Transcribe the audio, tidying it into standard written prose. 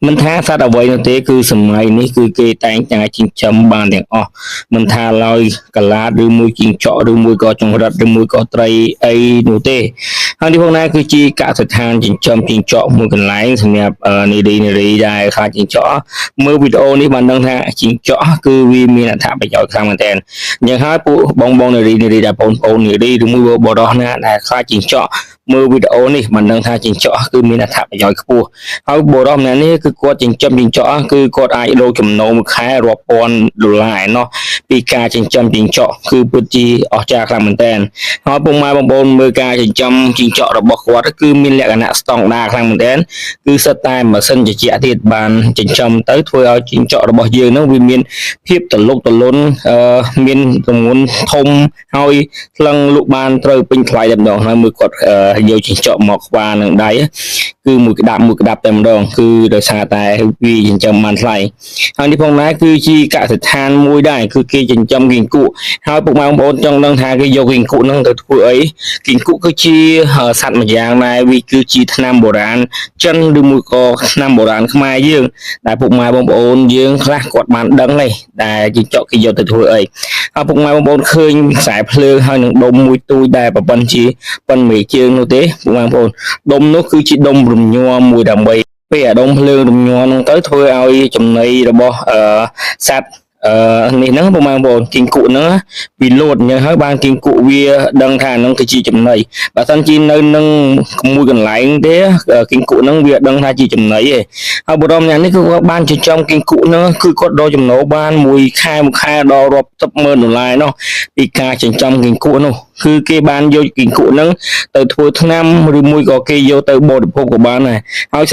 មិនថាសត្វអ្វីនោះទេគឺសម័យនេះគឺគេតែងតែចិញ្ចឹមបានទាំងអស់មិនថាឡើយកលាតឬមួយជីងចក់ឬមួយក៏ចង្រិតឬមួយក៏ត្រីអីនោះទេហើយនេះផងដែរគឺជាកសិដ្ឋានចិញ្ចឹមជីងចក់មួយកន្លែងសម្រាប់នារីដែលខ្លាចជីងចក់មើលវីដេអូនេះបានដឹងថាជីងចក់គឺវាមានអត្ថប្រយោជន៍ខ្លាំងមែនទែនអញ្ចឹងហើយពួកបងនារីដែលបងប្អូននារីឬមួយបរិសណាដែលខ្លាចជីងចក់មើលវីដេអូនេះបានដឹងថាជីងចក់គឺមានអត្ថប្រយោជន៍ខ្ពស់ហើយបរិសម្នាក់នេះគឺគាត់ចិញ្ចឹមជីងចក់គឺគាត់អាចរកចំណូលមួយខែរាប់ពាន់ដុល្លារឯណោះពីការចិញ្ចឹមជីងចក់គឺពិតជាអស្ចារ្យខ្លាំងមែនទែនហើយពុកម៉ែបងប្អូនមើលការចិញ្ចឹមជីងចក់របស់គាត់គឺមានលក្ខណៈស្តង់ដារខ្លាំងមែនទែនគឺសិតតែម៉ាស៊ីនត្រជាក់ទៀតបានចិញ្ចឹមទៅធ្វើឲ្យជីងចក់របស់យើងហ្នឹងវាមានភាពទលុកទលន់មានទម្ងន់ធំហើយថ្លឹងលក់បានត្រូវពេញថ្លៃតែម្ដងហើយមើលគាត់យកជីងចក់មកខ្វានឹងដៃគឺមួយក្តាប់តែម្ដងគឺដោយសារតែវាចិញ្ចឹមបានថ្លៃហើយនេះផងដែរគឺជាកសិដ្ឋានមួយដែរគឺគេចិញ្ចឹមគីងគក់ហើយពុកម៉ែបងប្អូនចង់ដឹងថាគេយកគីងគក់ហ្នឹងទៅធ្វើអីគីងគក់គឺជាសត្វមួយយ៉ាងដែរវាគឺជាថ្នាំបុរាណចិនឬមួយក៏ថ្នាំបុរាណខ្មែរយើងដែលពុកម៉ែបងប្អូនយើងខ្លះគាត់បានដឹងហើយដែលជីងចក់គេយកទៅធ្វើអីហើយពុកម៉ែបងប្អូនឃើញខ្សែភ្លើងហើយនឹងដុំមួយទូចដែលប្រព័ន្ធជាប៉ុនមេជើងនោះទេពុកម៉ែបងប្អូនដុំនោះគឺជាដុំរំញ័រមួយដើម្បីពេលអាដុំភ្លើងរំញ័រហ្នឹងទៅធ្វើឲ្យចំណីរបស់សត្វនេះហ្នឹងបងប្អូនគីងគក់ហ្នឹងវាលោតអញ្ចឹងហើយបានគីងគក់វាដឹងថាហ្នឹងគឺជាចំណីបើសិនជានៅនឹងមួយកន្លែងទេគីងគក់ហ្នឹងវាដឹងថាជាចំណីឯងហើយបរិមយ៉ាងនេះគឺគាត់បានចិញ្ចឹមគីងគក់ហ្នឹងគឺគាត់រកចំណូលបានមួយខែដល់រាប់សិបម៉ឺនដុល្លារនោះពីការចិញ្ចឹមគីងគក់នោះគឺគេបានយកគីងគក់ហ្នឹងទៅធ្វើថ្នាំឬមួយក៏គេយកទៅបរិភោគក៏បានដែរហើយ